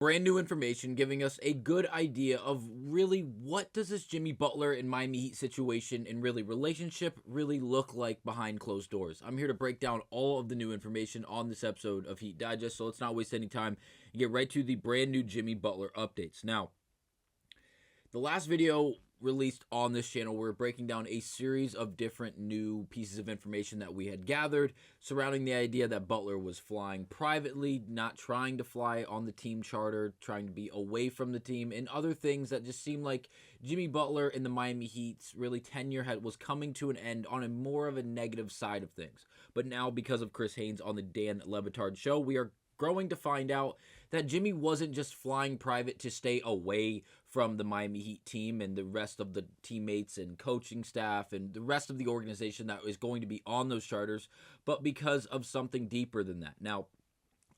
Brand new information giving us a good idea of really what does this Jimmy Butler and Miami Heat situation and really relationship really look like behind closed doors. I'm here to break down all of the new information on this episode of Heat Digest, so let's not waste any time and get right to the brand new Jimmy Butler updates. Now, the last video released on this channel, we're breaking down a series of different new pieces of information that we had gathered surrounding the idea that Butler was flying privately, not trying to fly on the team charter, trying to be away from the team, and other things that just seemed like Jimmy Butler and the Miami Heat's really tenure was coming to an end on a more of a negative side of things. But now, because of Chris Haynes on the Dan Le Batard show, we are growing to find out that Jimmy wasn't just flying private to stay away from the Miami Heat team and the rest of the teammates and coaching staff and the rest of the organization that is going to be on those charters, but because of something deeper than that. Now,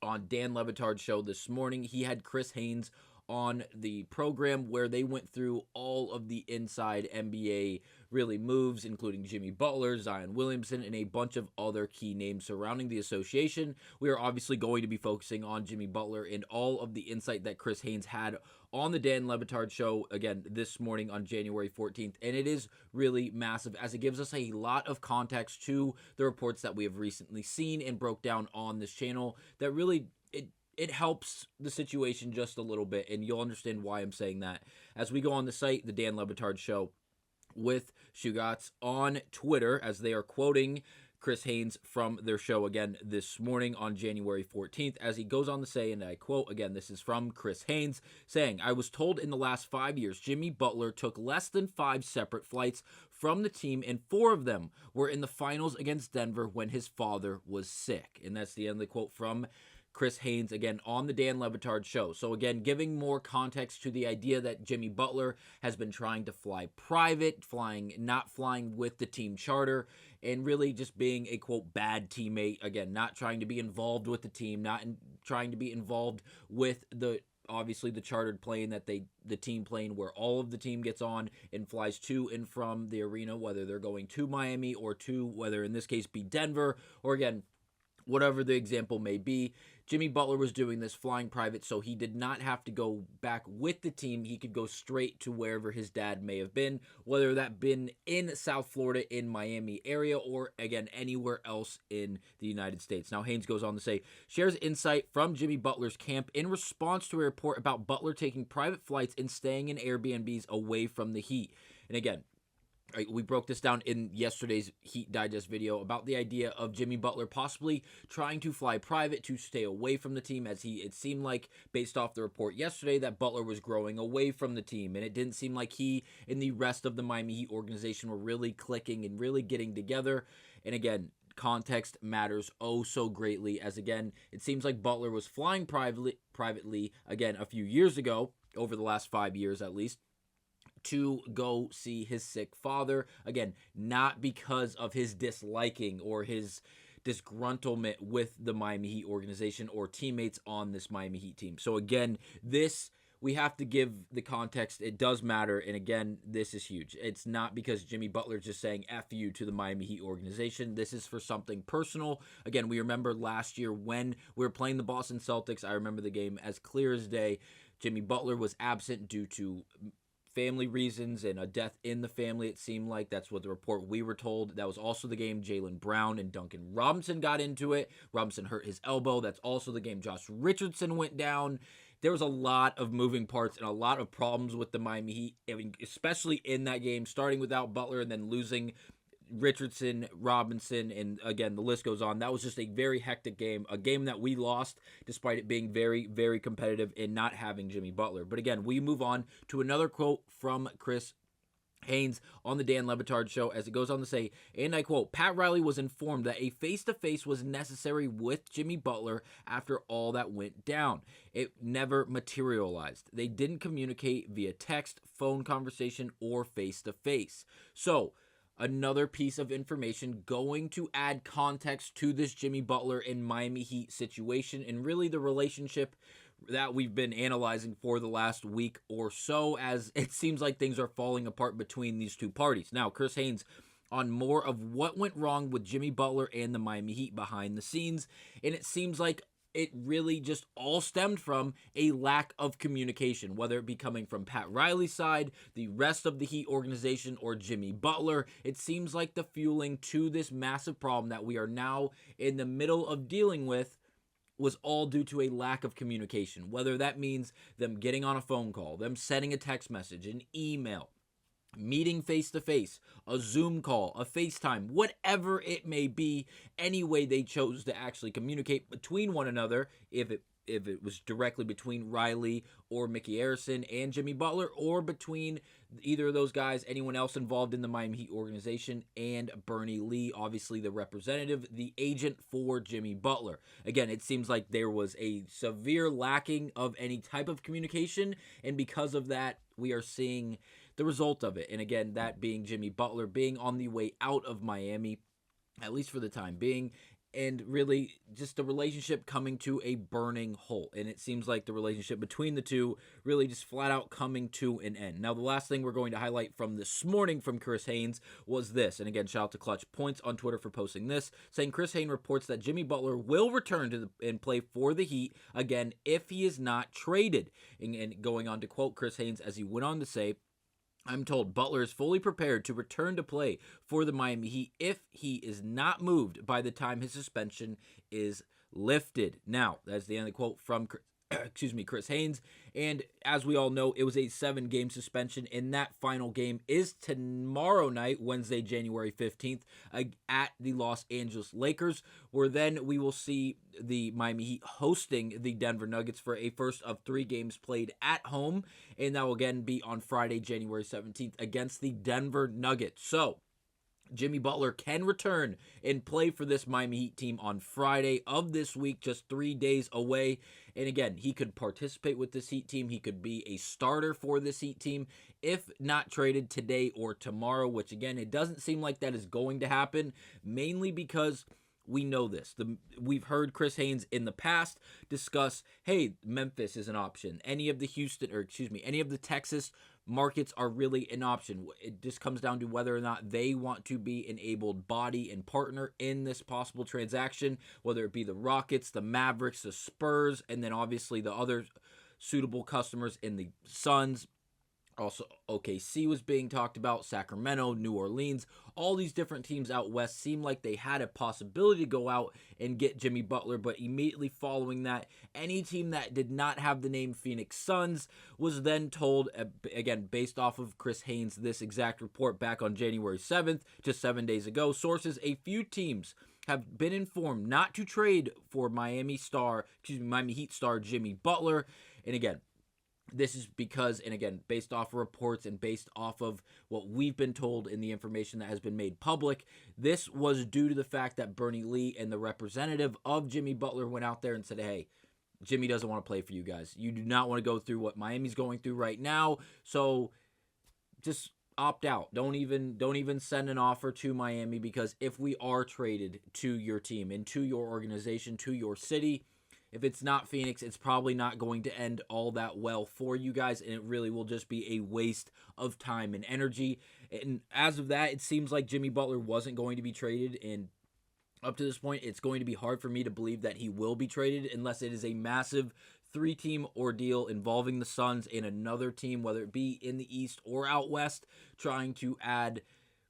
on Dan Le Batard's show this morning, he had Chris Haynes on the program where they went through all of the inside NBA really moves, including Jimmy Butler, Zion Williamson, and a bunch of other key names surrounding the association. We are obviously going to be focusing on Jimmy Butler and all of the insight that Chris Haynes had on the Dan Le Batard show, again, this morning on January 14th, and it is really massive as it gives us a lot of context to the reports that we have recently seen and broke down on this channel that really it helps the situation just a little bit, and you'll understand why I'm saying that as we go on the site, the Dan Le Batard show with Shugats on Twitter, as they are quoting Chris Haynes from their show again this morning on January 14th, as he goes on to say, and I quote again, this is from Chris Haynes, saying, "I was told in the last 5 years, Jimmy Butler took less than 5 separate flights from the team, and 4 of them were in the finals against Denver when his father was sick." And that's the end of the quote from Chris Haynes, again, on the Dan Le Batard show. So again, giving more context to the idea that Jimmy Butler has been trying to fly private, not flying with the team charter, and really just being a, quote, bad teammate. Again, not trying to be involved with the team, trying to be involved with obviously the chartered plane the team plane where all of the team gets on and flies to and from the arena, whether they're going to Miami or to, whether in this case be Denver, or again, whatever the example may be. Jimmy Butler was doing this flying private, so he did not have to go back with the team. He could go straight to wherever his dad may have been, whether that been in South Florida, in Miami area, or again, anywhere else in the United States. Now, Haynes goes on to say, shares insight from Jimmy Butler's camp in response to a report about Butler taking private flights and staying in Airbnbs away from the Heat. And again, we broke this down in yesterday's Heat Digest video about the idea of Jimmy Butler possibly trying to fly private to stay away from the team, as it seemed like, based off the report yesterday, that Butler was growing away from the team, and it didn't seem like he and the rest of the Miami Heat organization were really clicking and really getting together. And again, context matters oh so greatly, as again, it seems like Butler was flying privately again a few years ago, over the last 5 years at least, to go see his sick father. Again, not because of his disliking or his disgruntlement with the Miami Heat organization or teammates on this Miami Heat team. So again, we have to give the context. It does matter, and again, this is huge. It's not because Jimmy Butler's just saying F you to the Miami Heat organization. This is for something personal. Again, we remember last year when we were playing the Boston Celtics. I remember the game as clear as day. Jimmy Butler was absent due to family reasons and a death in the family, it seemed like. That's what the report we were told. That was also the game Jaylen Brown and Duncan Robinson got into it. Robinson hurt his elbow. That's also the game Josh Richardson went down. There was a lot of moving parts and a lot of problems with the Miami Heat, I mean, especially in that game, starting without Butler and then losing Richardson, Robinson, and again, the list goes on. That was just a very hectic game, a game that we lost despite it being very, very competitive and not having Jimmy Butler. But again, we move on to another quote from Chris Haynes on the Dan Le Batard show, as it goes on to say, and I quote, "Pat Riley was informed that a face-to-face was necessary with Jimmy Butler after all that went down. It never materialized. They didn't communicate via text, phone conversation, or face-to-face." So, another piece of information going to add context to this Jimmy Butler and Miami Heat situation, and really the relationship that we've been analyzing for the last week or so, as it seems like things are falling apart between these two parties. Now, Chris Haynes on more of what went wrong with Jimmy Butler and the Miami Heat behind the scenes, and it seems like it really just all stemmed from a lack of communication, whether it be coming from Pat Riley's side, the rest of the Heat organization, or Jimmy Butler. It seems like the fueling to this massive problem that we are now in the middle of dealing with was all due to a lack of communication, whether that means them getting on a phone call, them sending a text message, an email, meeting face to face, a Zoom call, a FaceTime, whatever it may be, any way they chose to actually communicate between one another, if it was directly between Riley or Mickey Arison and Jimmy Butler, or between either of those guys, anyone else involved in the Miami Heat organization, and Bernie Lee, obviously the representative, the agent for Jimmy Butler. Again, it seems like there was a severe lacking of any type of communication, and because of that, we are seeing the result of it. And again, that being Jimmy Butler being on the way out of Miami, at least for the time being, and really just the relationship coming to a burning halt. And it seems like the relationship between the two really just flat out coming to an end. Now, the last thing we're going to highlight from this morning from Chris Haynes was this. And again, shout out to Clutch Points on Twitter for posting this, saying Chris Haynes reports that Jimmy Butler will return and play for the Heat again if he is not traded. And going on to quote Chris Haynes, as he went on to say, I'm told Butler is fully prepared to return to play for the Miami Heat if he is not moved by the time his suspension is lifted. Now, that's the end of the quote from Chris Haynes. And as we all know, it was a 7-game suspension, and that final game is tomorrow night, Wednesday, January 15th, at the Los Angeles Lakers, where then we will see the Miami Heat hosting the Denver Nuggets for a first of 3 games played at home, and that will again be on Friday, January 17th, against the Denver Nuggets. So, Jimmy Butler can return and play for this Miami Heat team on Friday of this week, just 3 days away. And again, he could participate with this Heat team. He could be a starter for this Heat team if not traded today or tomorrow, which again, it doesn't seem like that is going to happen, mainly because we know this. We've heard Chris Haynes in the past discuss, hey, Memphis is an option. Any of the Texas markets are really an option. It just comes down to whether or not they want to be an able body and partner in this possible transaction, whether it be the Rockets, the Mavericks, the Spurs, and then obviously the other suitable customers in the Suns. Also, OKC was being talked about, Sacramento, New Orleans. All these different teams out west seemed like they had a possibility to go out and get Jimmy Butler, but immediately following that, any team that did not have the name Phoenix Suns was then told, again, based off of Chris Haynes, this exact report back on January 7th, just 7 days ago, sources, a few teams have been informed not to trade for Miami Heat star Jimmy Butler. And again, this is because, and again, based off of reports and based off of what we've been told in the information that has been made public, this was due to the fact that Bernie Lee and the representative of Jimmy Butler went out there and said, hey, Jimmy doesn't want to play for you guys. You do not want to go through what Miami's going through right now, so just opt out. Don't even send an offer to Miami, because if we are traded to your team and to your organization, to your city, if it's not Phoenix, it's probably not going to end all that well for you guys, and it really will just be a waste of time and energy. And as of that, it seems like Jimmy Butler wasn't going to be traded, and up to this point, it's going to be hard for me to believe that he will be traded unless it is a massive 3-team ordeal involving the Suns and another team, whether it be in the East or out West, trying to add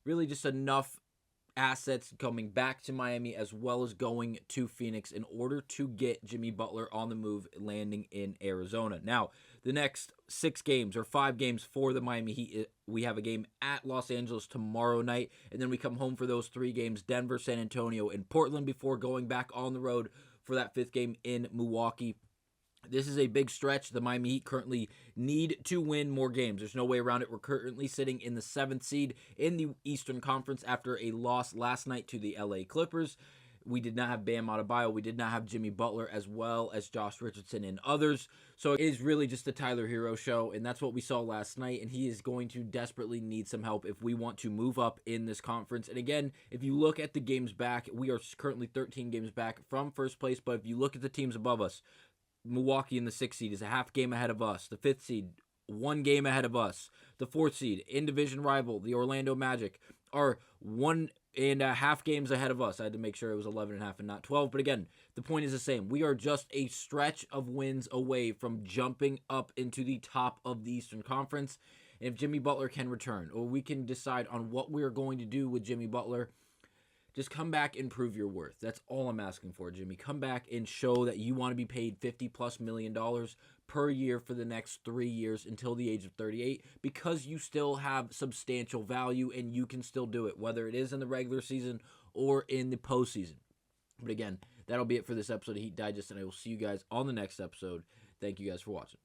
really just enough assets coming back to Miami as well as going to Phoenix in order to get Jimmy Butler on the move, landing in Arizona. Now, the next 6 games or 5 games for the Miami Heat, we have a game at Los Angeles tomorrow night, and then we come home for those 3 games, Denver, San Antonio, and Portland, before going back on the road for that 5th game in Milwaukee. This is a big stretch. The Miami Heat currently need to win more games. There's no way around it. We're currently sitting in the 7th seed in the Eastern Conference after a loss last night to the LA Clippers. We did not have Bam Adebayo. We did not have Jimmy Butler, as well as Josh Richardson and others. So it is really just the Tyler Hero show, and that's what we saw last night, and he is going to desperately need some help if we want to move up in this conference. And again, if you look at the games back, we are currently 13 games back from first place, but if you look at the teams above us, Milwaukee in the 6th seed is a half game ahead of us. The 5th seed, 1 game ahead of us. The 4th seed, in-division rival, the Orlando Magic, are 1 and half games ahead of us. I had to make sure it was 11 and a half and not 12. But again, the point is the same. We are just a stretch of wins away from jumping up into the top of the Eastern Conference. And if Jimmy Butler can return, or we can decide on what we're going to do with Jimmy Butler, just come back and prove your worth. That's all I'm asking for, Jimmy. Come back and show that you want to be paid $50+ million per year for the next 3 years until the age of 38, because you still have substantial value and you can still do it, whether it is in the regular season or in the postseason. But again, that'll be it for this episode of Heat Digest, and I will see you guys on the next episode. Thank you guys for watching.